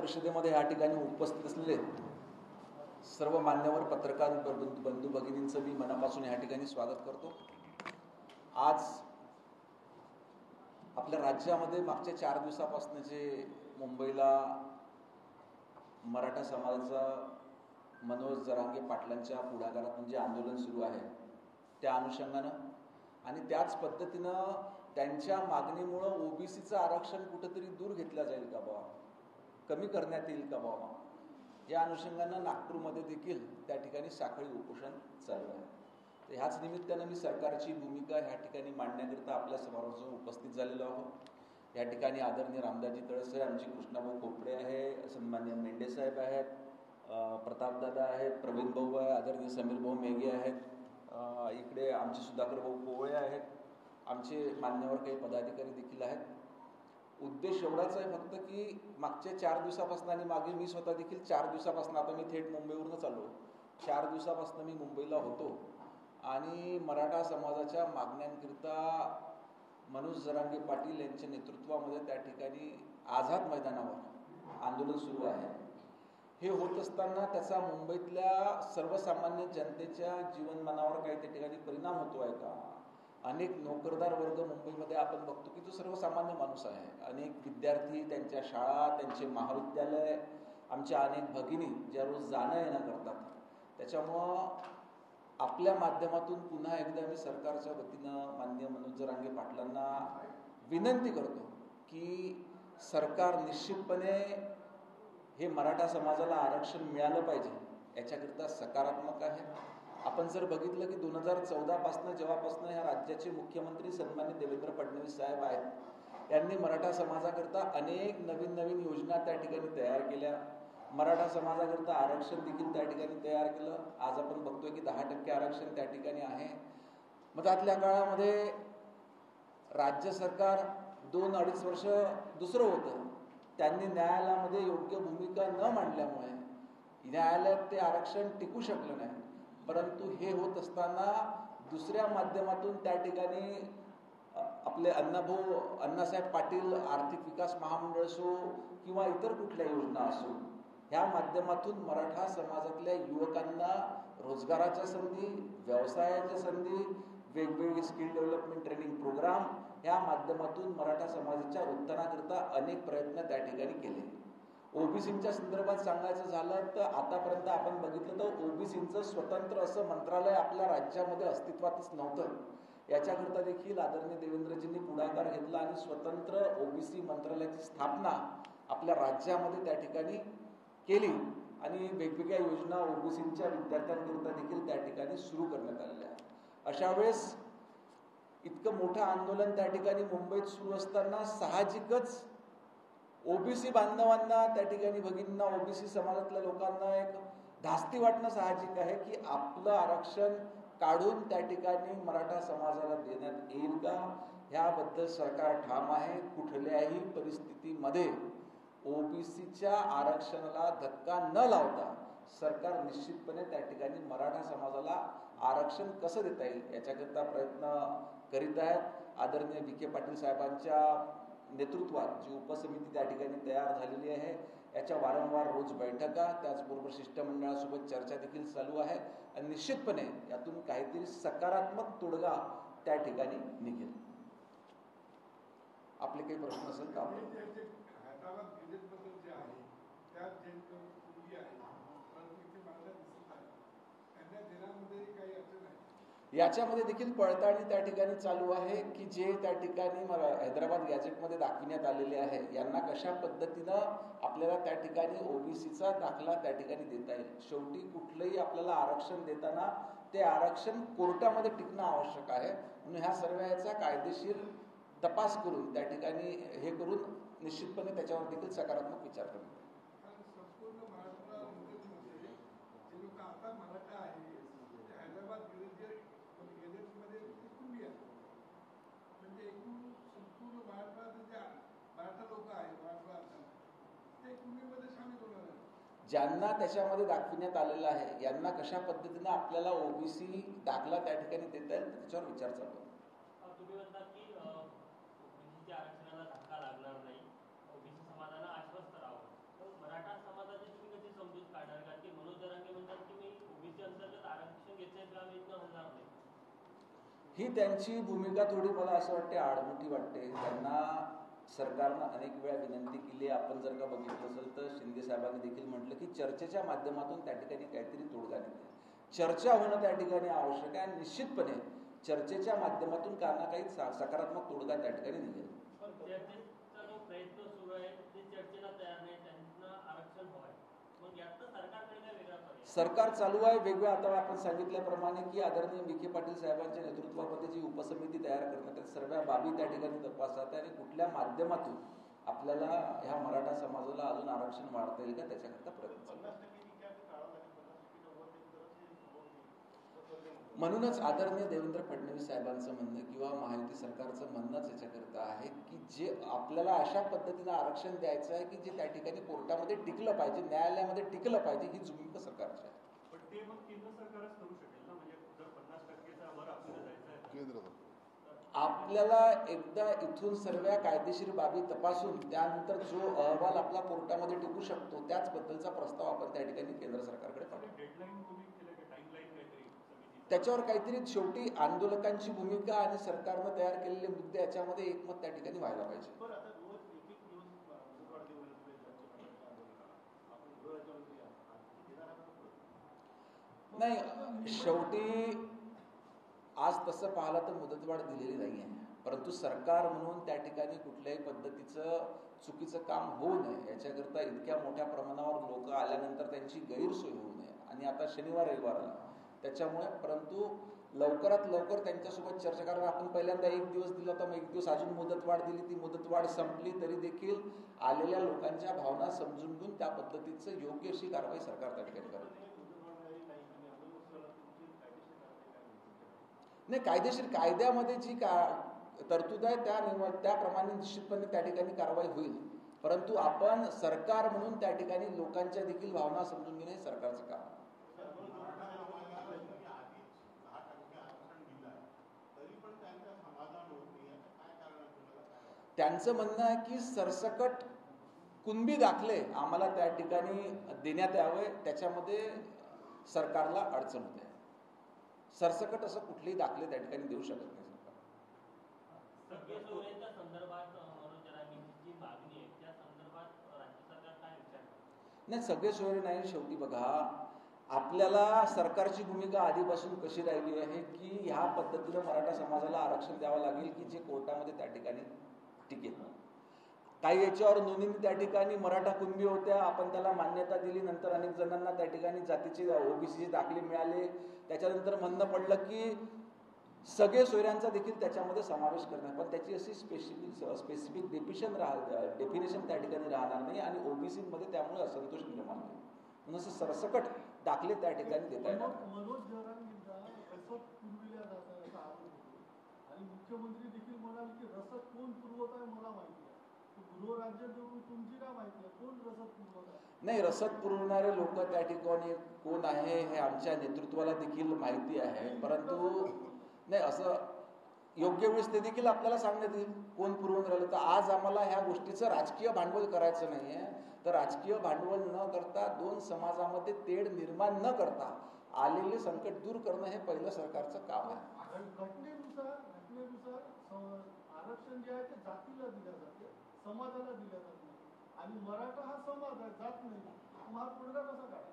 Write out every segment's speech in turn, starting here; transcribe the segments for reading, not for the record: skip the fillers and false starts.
परिषदेमध्ये या ठिकाणी उपस्थित असलेले सर्व मान्यवर पत्रकार बंधू भगिनींचं मी मनापासून या ठिकाणी स्वागत करतो। आज आपल्या राज्यामध्ये मागच्या 4 दिवसापासून जे मुंबईला मराठा समाजाचा मनोज जरांगे पाटलांच्या पुढाकारातून जे आंदोलन सुरू आहे त्या अनुषंगानं आणि त्याच पद्धतीनं त्यांच्या मागणीमुळे ओबीसीचं आरक्षण कुठेतरी दूर घेतलं जाईल का बाबा, कमी करण्यात येईल का बाबा, या अनुषंगानं नागपूरमध्ये देखील त्या ठिकाणी साखळी उपोषण चालू आहे। तर ह्याच निमित्तानं मी सरकारची भूमिका ह्या ठिकाणी मांडण्याकरिता आपल्या समोर उपस्थित झालेलो आहोत। या ठिकाणी आदरणीय रामदासजी तळसे, आमची कृष्णाभाऊ खोपडे आहे, सन्माननीय मेंढे साहेब आहेत, प्रतापदादा आहेत, प्रवीण भाऊ आहे, आदरणीय समीर भाऊ मेघे आहेत, इकडे आमचे सुधाकर भाऊ कोवळे आहेत, आमचे मान्यवर काही पदाधिकारी देखील आहेत। उद्देश एवढाच आहे फक्त की मागच्या 4 दिवसापासून आणि मागे मी स्वतः देखील 4 दिवसापासून, आता मी थेट मुंबईवरून चाललो, 4 दिवसापासून मी मुंबईला होतो आणि मराठा समाजाच्या मागण्यांकरिता मनोज जरांगे पाटील यांच्या नेतृत्वामध्ये त्या ठिकाणी आझाद मैदानावर आंदोलन सुरू आहे। हे होत असताना त्याचा मुंबईतल्या सर्वसामान्य जनतेच्या जीवनमानावर काही त्या ठिकाणी परिणाम होतो आहे का? अनेक नोकरदार वर्ग मुंबईमध्ये आपण बघतो की जो सर्वसामान्य माणूस आहे, अनेक विद्यार्थी, त्यांच्या शाळा, त्यांचे महाविद्यालय, आमच्या अनेक भगिनी ज्या रोज जाणं येणं करतात, त्याच्यामुळं आपल्या माध्यमातून पुन्हा एकदा मी सरकारच्या वतीनं माननीय मनोज जरांगे पाटलांना विनंती करतो की सरकार निश्चितपणे हे मराठा समाजाला आरक्षण मिळालं पाहिजे याच्याकरिता सकारात्मक आहे। आपण जर बघितलं की 2014 पासून जेव्हापासून ह्या राज्याचे मुख्यमंत्री सन्माननीय देवेंद्र फडणवीस साहेब आहेत, यांनी मराठा समाजाकरिता अनेक नवीन योजना त्या ठिकाणी तयार केल्या, मराठा समाजाकरिता आरक्षण देखील त्या ठिकाणी तयार केलं। आज आपण बघतोय की 10% आरक्षण त्या ठिकाणी आहे। मग त्यातल्या काळामध्ये राज्य सरकार 2-2.5 वर्ष दुसरं होतं, त्यांनी न्यायालयामध्ये योग्य भूमिका न मांडल्यामुळे न्यायालयात ते आरक्षण टिकू शकलं नाही। परंतु हे होत असताना दुसऱ्या माध्यमातून त्या ठिकाणी आपले अण्णासाहेब पाटील आर्थिक विकास महामंडळ असो किंवा इतर कुठल्या योजना असो, ह्या माध्यमातून मराठा समाजातल्या युवकांना रोजगाराच्या संधी, व्यवसायाच्या संधी, वेगवेगळे स्किल डेव्हलपमेंट ट्रेनिंग प्रोग्राम, ह्या माध्यमातून मराठा समाजाच्या उत्थानाकरिता अनेक प्रयत्न त्या ठिकाणी केले। ओबीसींच्या संदर्भात सांगायचं झालं तर आतापर्यंत आपण बघितलं तर ओबीसींचं स्वतंत्र असं मंत्रालय आपल्या राज्यामध्ये अस्तित्वातच नव्हतं। याच्याकरिता देखील आदरणीय देवेंद्रजींनी पुढाकार घेतला आणि स्वतंत्र ओबीसी मंत्रालयाची स्थापना आपल्या राज्यामध्ये त्या ठिकाणी केली आणि वेगवेगळ्या योजना ओबीसींच्या विद्यार्थ्यांकरिता देखील त्या ठिकाणी सुरू करण्यात आलेल्या आहेत। अशा वेळेस इतकं मोठं आंदोलन त्या ठिकाणी मुंबईत सुरू असताना साहजिकच ओबीसी बांधवांना, त्या ठिकाणी भगिनींना, ओबीसी समाजातल्या लोकांना एक धास्ती वाटणं साहजिक आहे की आपलं आरक्षण काढून त्या ठिकाणी मराठा समाजाला देण्यात येईल का, ह्याबद्दल सरकार ठाम आहे। कुठल्याही परिस्थितीमध्ये ओबीसीच्या आरक्षणाला धक्का न लावता सरकार निश्चितपणे त्या ठिकाणी मराठा समाजाला आरक्षण कसं देता येईल याच्याकरता प्रयत्न करीत आहेत। आदरणीय विखे पाटील साहेबांच्या नेतृत्वात जी उपसमिती त्या ठिकाणी तयार झालेली आहे, याच्या वारंवार रोज बैठका, त्याचबरोबर शिष्टमंडळासोबत चर्चा देखील चालू आहे आणि निश्चितपणे यातून काहीतरी सकारात्मक तोडगा त्या ठिकाणी निघेल। आपले काही प्रश्न असेल तर आपण याच्यामध्ये देखील पडताळणी त्या ठिकाणी चालू आहे की जे त्या ठिकाणी हैदराबाद गॅझेटमध्ये दाखविण्यात आलेले आहे, यांना कशा पद्धतीनं आपल्याला त्या ठिकाणी ओबीसीचा दाखला त्या ठिकाणी देता येईल। शेवटी कुठलंही आपल्याला आरक्षण देताना ते आरक्षण कोर्टामध्ये टिकणं आवश्यक आहे, म्हणून ह्या सर्वांचा कायदेशीर तपास करून त्या ठिकाणी हे करून निश्चितपणे त्याच्यावर देखील सकारात्मक विचार करण्यात ज्यांना त्याच्यामध्ये दाखविण्यात आलेलं आहे यांना कशा पद्धतीने आपल्याला ओबीसी दाखला त्या ठिकाणी देता येईल त्याच्यावर विचार चालू आहे। तुम्ही म्हणता की ओबीसीच्या आरक्षणाला धक्का लागणार नाही, ओबीसी समाजाला आश्वस्त राहावं, तर मराठा ही त्यांची भूमिका थोडी मला असं वाटते आडमुठी वाटते. त्यांना सरकारनं अनेक वेळा विनंती केली. आपण जर का बघितलं असेल तर शिंदे साहेबांनी देखील म्हटलं की चर्चेच्या माध्यमातून त्या ठिकाणी काहीतरी तोडगा निघेल. चर्चा होणं त्या ठिकाणी आवश्यक आहे आणि निश्चितपणे चर्चेच्या माध्यमातून काही ना काही सकारात्मक तोडगा त्या ठिकाणी निघेल. सरकार चालू आहे वेगवेगळ्या. आता आपण सांगितल्याप्रमाणे की आदरणीय विखे पाटील साहेबांच्या नेतृत्वामध्ये जी उपसमिती तयार करण्यात आहे, सर्व बाबी त्या ठिकाणी तपासतात आणि कुठल्या माध्यमातून आपल्याला ह्या मराठा समाजाला अजून आरक्षण वाढता येईल का त्याच्याकरता प्रयत्न चालू आहे. म्हणूनच आदरणीय देवेंद्र फडणवीस साहेबांचं म्हणणं किंवा महायुती सरकारचं म्हणणंच याच्याकरता आहे की जे आपल्याला अशा पद्धतीनं आरक्षण द्यायचं आहे की जे त्या ठिकाणी कोर्टामध्ये टिकलं पाहिजे, न्यायालयामध्ये टिकलं पाहिजे, ही भूमिका सरकारची आहे. पण ते मग केंद्र सरकारच करू शकेल ना, म्हणजे जर 50%च्या वर आपल्याला जायचं आहे आपल्याला एकदा इथून सर्व कायदेशीर बाबी तपासून त्यानंतर जो अहवाल आपला कोर्टामध्ये टिकू शकतो त्याच बद्दलचा प्रस्ताव आपण त्या ठिकाणी केंद्र सरकारकडे पाठवू. डेडलाईन तुम्ही केलं का, टाइमलाईन काहीतरी त्याच्यावर काहीतरी शेवटी आंदोलकांची भूमिका आणि सरकारनं तयार केलेले मुद्दे याच्यामध्ये एकमत त्या ठिकाणी व्हायला पाहिजे. नाही, शेवटी आज तसं पाहिलं तर मुदतवाढ दिलेली नाही आहे, परंतु सरकार म्हणून त्या ठिकाणी कुठल्याही पद्धतीचं चुकीचं काम होऊ नये याच्याकरता इतक्या मोठ्या प्रमाणावर लोक आल्यानंतर त्यांची गैरसोय होऊ नये. आणि आता शनिवार रविवार आला त्याच्यामुळे, परंतु लवकरात लवकर त्यांच्यासोबत चर्चा करा. आपण पहिल्यांदा 1 दिवस दिला होता, मग 1 दिवस अजून मुदतवाढ दिली, ती मुदतवाढ संपली तरी देखील आलेल्या लोकांच्या भावना समजून घेऊन त्या पद्धतीचं योग्य अशी कारवाई सरकार त्या ठिकाणी करते. नाही, कायदेशीर कायद्यामध्ये जी तरतूद आहे त्याप्रमाणे निश्चितपणे त्या ठिकाणी कारवाई होईल, परंतु आपण सरकार म्हणून त्या ठिकाणी लोकांच्या देखील भावना समजून घेणे सरकारचं काम. त्यांचं म्हणणं आहे की सरसकट कुणबी दाखले आम्हाला त्या ठिकाणी देण्यात यावे, त्याच्यामध्ये सरकारला अडचण होते. सरसकट असं कुठलेही दाखले त्या ठिकाणी देऊ शकत नाही सरकार. नाही, सगळे सोयरे नाही. शेवटी बघा, आपल्याला सरकारची भूमिका आधीपासून कशी राहिली आहे की ह्या पद्धतीनं मराठा समाजाला आरक्षण द्यावं लागेल की जे कोर्टामध्ये त्या ठिकाणी टिकेल. काही याच्यावर नोंदणी त्या ठिकाणी मराठा कुणबी होत्या, आपण त्याला मान्यता दिली, नंतर अनेक जणांना त्या ठिकाणी जातीचे ओबीसीचे दाखले मिळाले. त्याच्यानंतर म्हणणं पडलं की सगळे सोयऱ्यांचा देखील त्याच्यामध्ये समावेश करणार, पण त्याची अशी स्पेसिफिक डेफिनेशन त्या ठिकाणी राहणार नाही आणि ओबीसी मध्ये त्यामुळे असंतोष निर्माण होईल. म्हणून असं सरसकट दाखले त्या ठिकाणी देता येणार. आणि मुख्यमंत्री देखील म्हणाले की रसद कोण पुरवत आहे मला माहिती आहे, गृहराज्य तुमची काय माहिती आहे, कोण रसद पुरवत आहे? नाही, रसद पुरवणारे लोक त्या ठिकाणी कोण आहे हे आमच्या नेतृत्वाला देखील माहिती आहे, परंतु नाही असं योग्य वेळेस ते देखील आपल्याला सांगण्यात येईल कोण पुरवून राहिलं. तर आज आम्हाला ह्या गोष्टीचं राजकीय भांडवल करायचं नाहीये, तर राजकीय भांडवल न करता दोन समाजामध्ये तेढ निर्माण न करता आलेले संकट दूर करणं हे पहिलं सरकारचं काम आहे. घटनेनुसार आरक्षण जे आहे ते जातीला दिलं जाते, समाजाला दिलं जात नाही, आणि मराठा हा समाज आहे, जात नाही. हा तोडगा कसा काढा?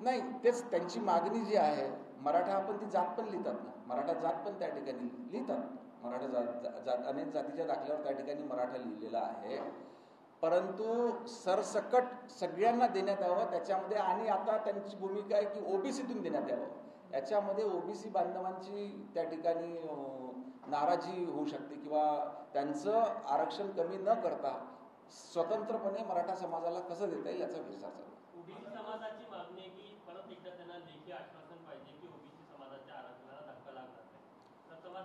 नाही, तेच त्यांची मागणी जी आहे. मराठा आपण ती जात पण लिहितात ना, मराठा जात पण त्या ठिकाणी लिहितात. मराठा जात अनेक जातीच्या दाखल्यावर त्या ठिकाणी मराठा लिहिलेला आहे, परंतु सरसकट सगळ्यांना देण्यात यावं त्याच्यामध्ये. आणि आता त्यांची भूमिका आहे की ओबीसीतून देण्यात यावं. याच्यामध्ये ओबीसी बांधवांची त्या ठिकाणी नाराजी होऊ शकते किंवा त्यांचं आरक्षण कमी न करता स्वतंत्रपणे मराठा समाजाला कसं देता येईल याचा विचार चालू. ओबीसी समाजाची मागणी आहे की परत एकदा त्यांना लेखी आश्वासन पाहिजे की ओबीसी समाजाच्या आरक्षणाला धक्का लागणार नाही, तर सरकार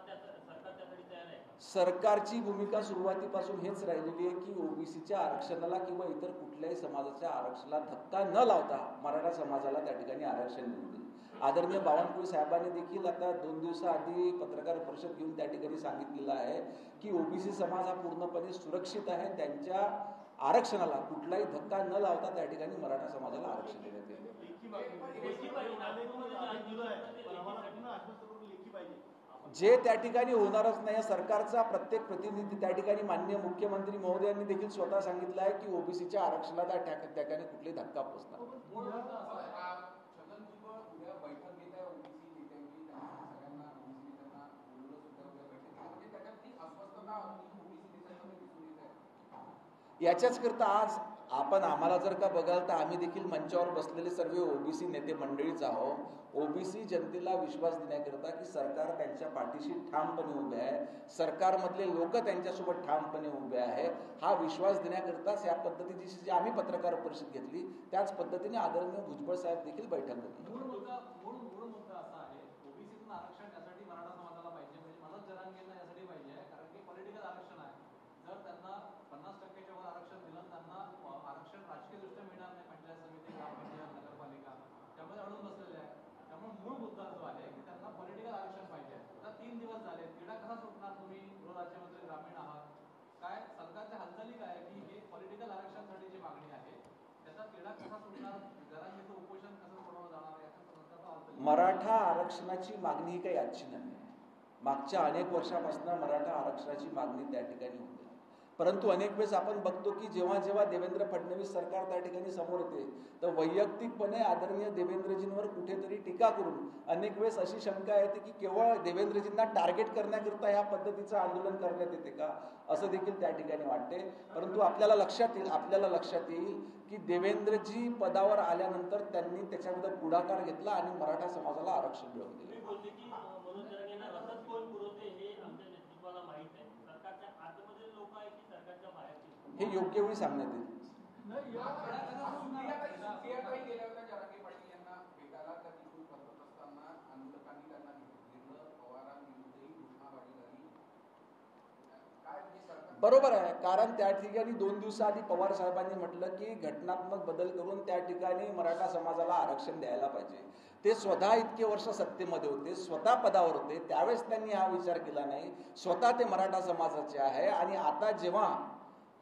त्यासाठी तयार आहे. सरकारची भूमिका सुरुवातीपासून हेच राहिलेली आहे की ओबीसीच्या आरक्षणाला किंवा इतर कुठल्याही समाजाच्या आरक्षणाला धक्का न लावता मराठा समाजाला त्या ठिकाणी आरक्षण मिळते. आदरणीय बावनकुळे साहेबांनी देखील आता 2 दिवसाआधी पत्रकार परिषद घेऊन त्या ठिकाणी सांगितलेलं आहे की ओबीसी समाज हा पूर्णपणे सुरक्षित आहे, त्यांच्या आरक्षणाला कुठलाही धक्का न लावता त्या ठिकाणी मराठा समाजाला आरक्षण देण्यात येईल. जे त्या ठिकाणी होणारच नाही. सरकारचा प्रत्येक प्रतिनिधी त्या ठिकाणी माननीय मुख्यमंत्री महोदयांनी देखील स्वतः सांगितलं आहे की ओबीसीच्या आरक्षणाला त्या ठिकाणी कुठली धक्का पोचणार. याच्याच करता आज आपण आम्हाला जर का बघाल तर आम्ही देखील मंचावर बसलेले सर्व ओबीसी नेते मंडळीच आहोत. ओबीसी जनतेला विश्वास देण्याकरता की सरकार त्यांच्या पाठीशी ठामपणे उभे आहे, सरकारमधले लोक त्यांच्यासोबत ठामपणे उभे आहे, हा विश्वास देण्याकरताच या पद्धतीची जी आम्ही पत्रकार परिषद घेतली त्याच पद्धतीने आदरणीय भुजबळ साहेब देखील बैठक घेतली. मूळ मुद्दा असा आहे, ओबीसीतून आरक्षण त्यासाठी मराठा समाजाला पाहिजे, म्हणजे मनोज जरांगेंना यासाठी पाहिजे आहे कारण की पॉलिटिकल आरक्षण आहे. जर त्यांना 50% वर आरक्षण दिलं त्यांना आरक्षण राजकीयदृष्ट्या मिळणार नाही. पंचायत समिती, ग्रामपंचायत, नगरपालिका त्यामध्ये अडून बसलेले आहे. त्यामुळे मूळ मुद्दा जो आहे की त्यांना पॉलिटिकल आरक्षण पाहिजे. आता 3 दिवस झाले, तिढा कसा सुटणार? तुम्ही गृहराज्यमंत्री ग्रामीण आहात, काय सरकारच्या हालचाली काय की हे पॉलिटिकल आरक्षणासाठी जी मागणी आहे त्याचा तिढा कसा सुटणार? जरांगेचं उपोषण कसं सोडवलं जाणार याचा सरकारचा हालचाली. मराठा आरक्षणाची मागणी ही काही आजची नाही. मागच्या अनेक वर्षापासून मराठा आरक्षणाची मागणी त्या ठिकाणी होती. परंतु अनेक वेळेस आपण बघतो की जेव्हा जेव्हा देवेंद्र फडणवीस सरकार त्या ठिकाणी समोर येते तर वैयक्तिकपणे आदरणीय देवेंद्रजींवर कुठेतरी टीका करून अनेक वेळेस अशी शंका येते की केवळ देवेंद्रजींना टार्गेट करण्याकरता ह्या पद्धतीचं आंदोलन करण्यात येते का, असं देखील त्या ठिकाणी वाटते. परंतु आपल्याला लक्षात येईल की देवेंद्रजी पदावर आल्यानंतर त्यांनी त्याच्यामध्ये पुढाकार घेतला आणि मराठा समाजाला आरक्षण मिळवून दिले. हे योग्य वेळी सांगण्यात येईल. बरोबर आहे, कारण त्या ठिकाणी 2 दिवसाआधी पवार साहेबांनी म्हटलं की घटनात्मक बदल करून त्या ठिकाणी मराठा समाजाला आरक्षण द्यायला पाहिजे. ते स्वतः इतके वर्ष सत्तेमध्ये होते, स्वतः पदावर होते, त्यावेळेस त्यांनी हा विचार केला नाही. स्वतः ते मराठा समाजाचे आहे आणि आता जेव्हा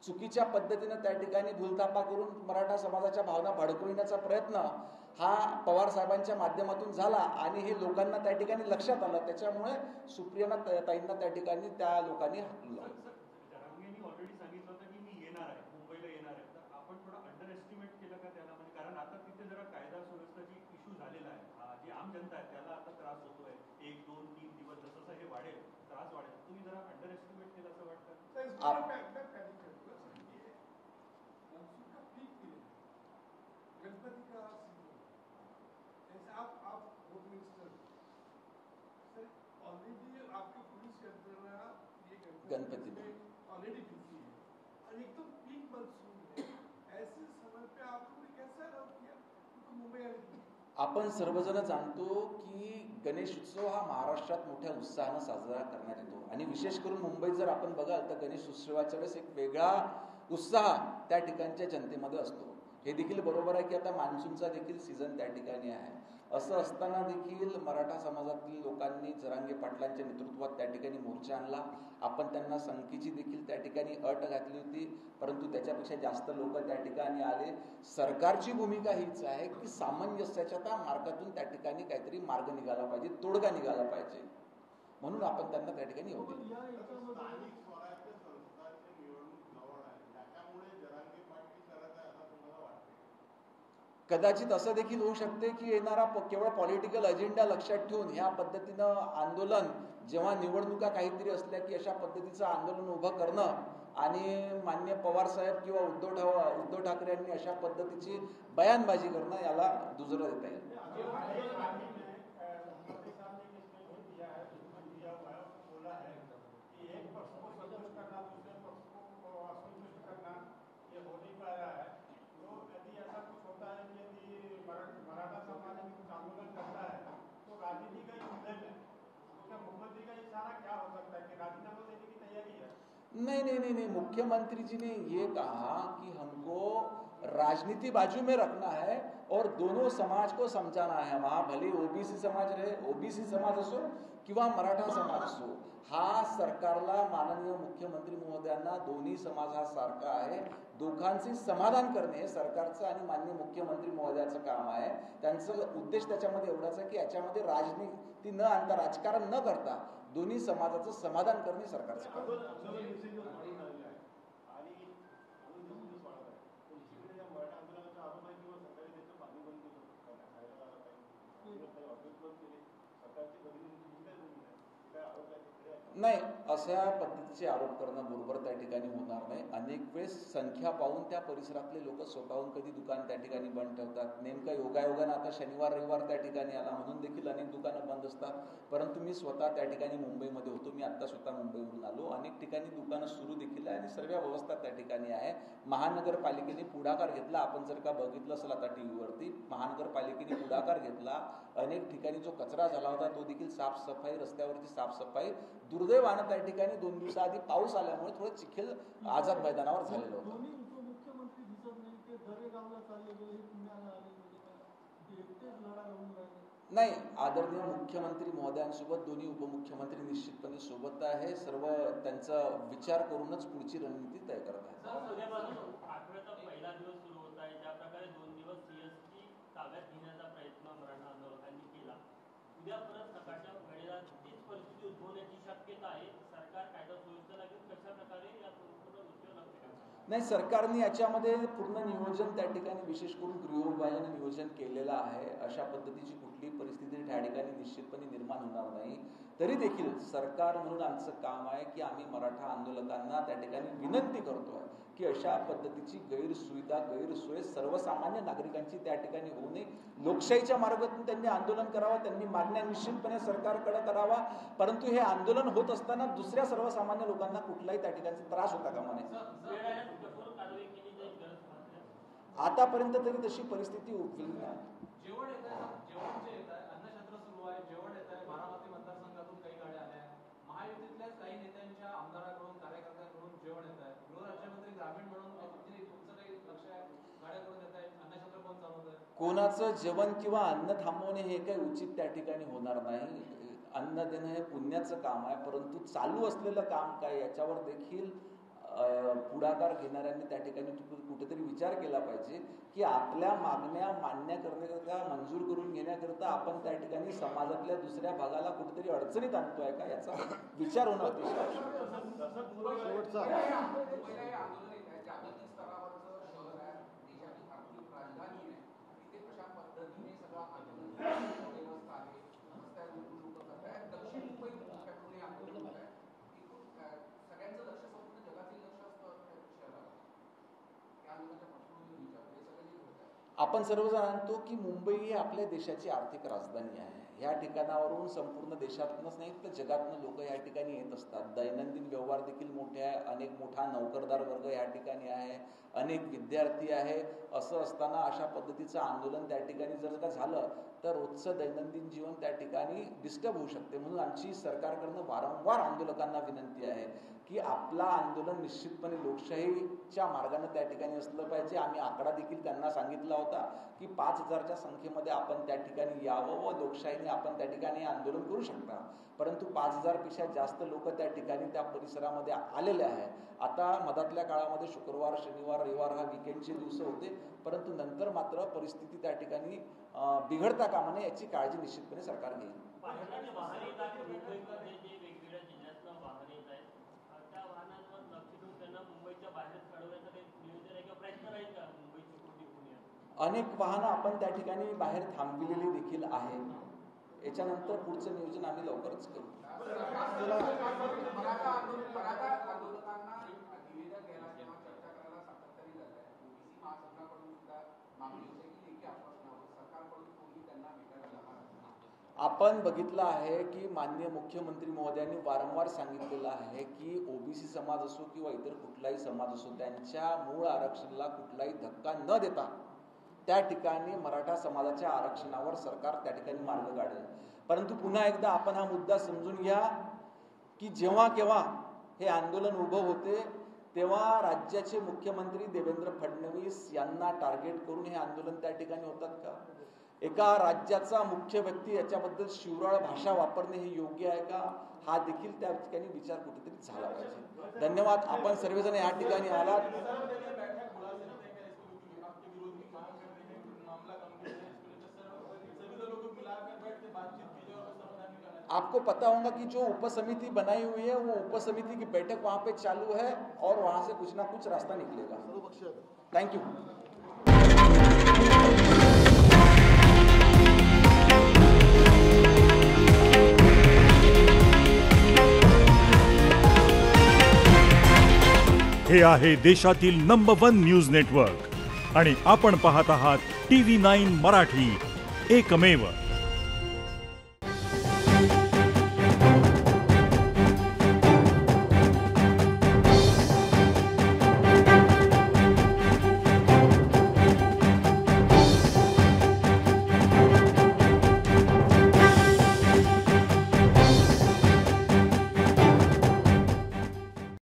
चुकीच्या पद्धतीनं त्या ठिकाणी भूलथापा करून मराठा समाजाच्या भावना भडकविण्याचा प्रयत्न हा पवार साहेबांच्या माध्यमातून झाला आणि हे लोकांना त्या ठिकाणी लक्षात आलं, त्याच्यामुळे सुप्रिया ताईंना त्या ठिकाणी त्या लोकांनी हाकललं. जरांगेंनी ऑलरेडी सांगितलं होतं की मी येणार आहे, मुंबईला येणार आहे. तर आपण थोडं अंडर एस्टिमेट केलं का त्याला? म्हणजे कारण आता तिथे जरा कायदा सुव्यवस्थेची इश्यू झालेला आहे, जी आम जनता आहे त्याला आता त्रास होतोय. 1, 2, 3 दिवस जसं हे वाढेल त्रास वाढेल. तुम्ही जरा अंडर एस्टिमेट केलं असं वाटतं? गणपति का जैसे आप होम मिनिस्टर सर, ऑलरेडी आपके पुलिस यंत्रणा ये गणपति में ऑलरेडी बिजी है और एकदम पीक मानसून है. ऐसे समय पे आप लोगों ने कैसा अलाउ किया तो मुंबई आने? आपण सर्वजण जाणतो की गणेश उत्सव हा महाराष्ट्रात मोठ्या उत्साहानं साजरा करण्यात येतो आणि विशेष करून मुंबईत जर आपण बघाल तर गणेश उत्सवाच्या वेळेस एक वेगळा उत्साह त्या ठिकाणच्या जनतेमध्ये असतो. हे देखील बरोबर आहे की आता मान्सूनचा देखील सीझन त्या ठिकाणी आहे. असं असताना देखील मराठा समाजातील लोकांनी जरांगे पाटलांच्या नेतृत्वात त्या ठिकाणी मोर्चा आणला. आपण त्यांना संख्येची देखील त्या ठिकाणी अट घातली होती, परंतु त्याच्यापेक्षा जास्त लोक त्या ठिकाणी आले. सरकारची भूमिका हीच आहे की सामंजस्याच्या त्या मार्गातून त्या ठिकाणी काहीतरी मार्ग निघाला पाहिजे, तोडगा निघाला पाहिजे, म्हणून आपण त्यांना त्या ठिकाणी येऊ दिले. कदाचित असं देखील होऊ शकते की येणारा केवळ पॉलिटिकल अजेंडा लक्षात ठेवून ह्या पद्धतीनं आंदोलन, जेव्हा निवडणुका काहीतरी असल्या की अशा पद्धतीचं आंदोलन उभं करणं आणि माननीय पवार साहेब किंवा उद्धव ठाकरे यांनी अशा पद्धतीची बयानबाजी करणं याला दुजोरा देता येईल. नहीं, मुख्यमंत्री जी ने ये कहा कि हमको राजनीति बाजू में रखना है और दोनों समाज को समझाना है. वहाँ भले ओबीसी समाज रहे, ओबीसी समाज असो किंवा मराठा समाज असो, हा सरकारला माननीय मुख्यमंत्री महोदयांना दोन्ही समाज हा सारखा आहे, दोघांचे समाधान करणे हे सरकारचं आणि माननीय मुख्यमंत्री महोदयाचं काम आहे. त्यांचा उद्देश त्याच्यामध्ये एवढाच आहे की याच्यामध्ये राजनीती न आणता, राजकारण न करता दोन्ही समाजाचं समाधान करणे सरकारचं काम. नाही, अशा पद्धतीचे आरोप करणं बरोबर त्या ठिकाणी होणार नाही. अनेक वेळेस संख्या पाहून त्या परिसरातले लोक स्वतःहून कधी दुकान त्या ठिकाणी बंद ठेवतात. नेमका योगायोगानं आता शनिवार रविवार त्या ठिकाणी आला म्हणून देखील अनेक दुकानं बंद असतात. परंतु मी स्वतः त्या ठिकाणी मुंबईमध्ये होतो, मी आत्ता स्वतः मुंबईवरून आलो. अनेक ठिकाणी दुकानं सुरू देखील आहे आणि सर्व व्यवस्था त्या ठिकाणी आहे. महानगरपालिकेने पुढाकार घेतला. आपण जर का बघितलं असेल आता टीव्हीवरती, महानगरपालिकेने पुढाकार घेतला. अनेक ठिकाणी जो कचरा झाला होता तो देखील साफसफाई, रस्त्यावरची साफसफाई. दुर्दैवानं त्या ठिकाणी 2 दिवसाआधी पाऊस आल्यामुळे थोडं चिखल आझाद मैदानावर झालेलं होतं. दोन्ही उपमुख्यमंत्री दिसत नाही, ते दरेगावला चालले गेले, पुण्याला आले, म्हणजे एकटेच लढा लावून राहिले. नाही, आदरणीय मुख्यमंत्री महोदयांसोबत दोन्ही उपमुख्यमंत्री निश्चितपणे सोबत आहे. सर्व त्यांचा विचार करूनच पुढची रणनीती तय करत आहे. उद्यापासून आठवड्याचा पहिला दिवस सुरू होत आहे. ज्या प्रकारे 2 दिवस सीएसटी ताब्यात घेण्याचा प्रयत्न मराठा आंदोलकांनी केला, उद्या परत सकाळच्या वेळेला तीच परिस्थिती उद्भवण्याची शक्यता आहे. सरकार कायदा सुव्यवस्था लागेल, कशा प्रकारे या संपूर्ण गोष्टीवर लक्ष ठेवणार? नाही, सरकारने याच्यामध्ये पूर्ण नियोजन त्या ठिकाणी विशेष करून गृह विभागाने नियोजन केलेलं आहे. अशा पद्धतीची कुठलीही परिस्थिती त्या ठिकाणी निश्चितपणे निर्माण होणार नाही. तरी देखील सरकार म्हणून आमचं काम आहे की आम्ही मराठा आंदोलकांना त्या ठिकाणी विनंती करतोय की अशा पद्धतीची गैरसुविधा, गैरसोय सर्वसामान्य नागरिकांची त्या ठिकाणी होऊ नये. लोकशाहीच्या मार्गातून त्यांनी आंदोलन करावं, त्यांनी मागण्या निश्चितपणे सरकारकडे करावा. परंतु हे आंदोलन होत असताना दुसऱ्या सर्वसामान्य लोकांना कुठलाही त्या ठिकाणी त्रास होता कामा नये. आतापर्यंत तरी तशी परिस्थिती उद्भवली नाही. जेवण येत आहे, जेवण जे येत आहे, अन्नछत्र सुरू आहे, जेवण येत आहे. बारामती मतदारसंघातून काही गाड्या आल्या आहेत. महायुतीतल्याच काही नेत्यांच्या आमदारांकडून, कार्यकर्त्यांकडून जेवण येत आहे. गृहराज्यमंत्री ग्रामीण म्हणून तुमचं काही लक्ष आहे? गाड्या करून येत आहे, अन्नछत्र कोण चालवत आहे? कोणाचं जेवण किंवा अन्न थांबवणे हे काही उचित त्या ठिकाणी होणार नाही. अन्न देणं हे पुण्याचं काम आहे. परंतु चालू असलेलं काम काय याच्यावर देखील पुढाकार घेणाऱ्यांनी त्या ठिकाणी कुठेतरी विचार केला पाहिजे की आपल्या मागण्या मान्य करण्याकरता, मंजूर करून घेण्याकरता आपण त्या ठिकाणी समाजातल्या दुसऱ्या भागाला कुठेतरी अडचणीत आणतोय का, याचा विचार होणं अतिशय आपण सर्वजण जाणतो की मुंबई ही आपल्या देशाची आर्थिक राजधानी आहे. ह्या ठिकाणावरून संपूर्ण देशातूनच नाही तर जगातून लोक या ठिकाणी येत असतात. दैनंदिन व्यवहार देखील मोठे आहे. अनेक मोठा नोकरदार वर्ग या ठिकाणी आहे, अनेक विद्यार्थी आहे. असं असताना अशा पद्धतीचं आंदोलन त्या ठिकाणी जर का झालं तर रोजचं दैनंदिन जीवन त्या ठिकाणी डिस्टर्ब होऊ शकते. म्हणून आमची सरकारकडनं वारंवार आंदोलकांना विनंती आहे की आपला आंदोलन निश्चितपणे लोकशाहीच्या मार्गाने त्या ठिकाणी असलं पाहिजे. आम्ही आकडा देखील त्यांना सांगितला होता की 5,000च्या संख्येमध्ये आपण त्या ठिकाणी यावं व लोकशाहीने आपण त्या ठिकाणी आंदोलन करू शकता. परंतु 5,000पेक्षा जास्त लोक त्या ठिकाणी त्या परिसरामध्ये आलेले आहे. आता मधातल्या काळामध्ये शुक्रवार, शनिवार, रविवार हा विकेंडचे दिवस होते. परंतु नंतर मात्र परिस्थिती त्या ठिकाणी बिघडता कामा नये याची काळजी निश्चितपणे सरकार घेईल. अनेक वाहनं आपण त्या ठिकाणी बाहेर थांबविलेली देखील आहे. याच्यानंतर पुढचं नियोजन आम्ही लवकरच करू. आपण बघितलं आहे की माननीय मुख्यमंत्री महोदयांनी वारंवार सांगितलेलं आहे की ओबीसी समाज असो किंवा इतर कुठलाही समाज असो त्यांच्या मूळ आरक्षणाला कुठलाही धक्का न देता त्या ठिकाणी मराठा समाजाच्या आरक्षणावर सरकार त्या ठिकाणी मार्ग काढेल. परंतु पुन्हा एकदा आपण हा मुद्दा समजून घ्या की जेव्हा केव्हा हे आंदोलन उभं होते तेव्हा राज्याचे मुख्यमंत्री देवेंद्र फडणवीस यांना टार्गेट करून हे आंदोलन त्या ठिकाणी होतात का? एका राज्याचा मुख्य व्यक्ती याच्याबद्दल शिवराळ भाषा वापरणे हे योग्य आहे का? हा देखील त्या ठिकाणी विचार कुठेतरी झाला पाहिजे. धन्यवाद. आपण सर्वजण या ठिकाणी आलात. आपको पता होगा कि जो उपसमिति बनाई हुई है वो उपसमिति की बैठक वहां पे चालू है और वहां से कुछ ना कुछ रास्ता निकलेगा। Thank you. हे आहे देशातील नंबर 1 न्यूज नेटवर्क आणि आपण पाहत आहात TV9 मराठी, एकमेव।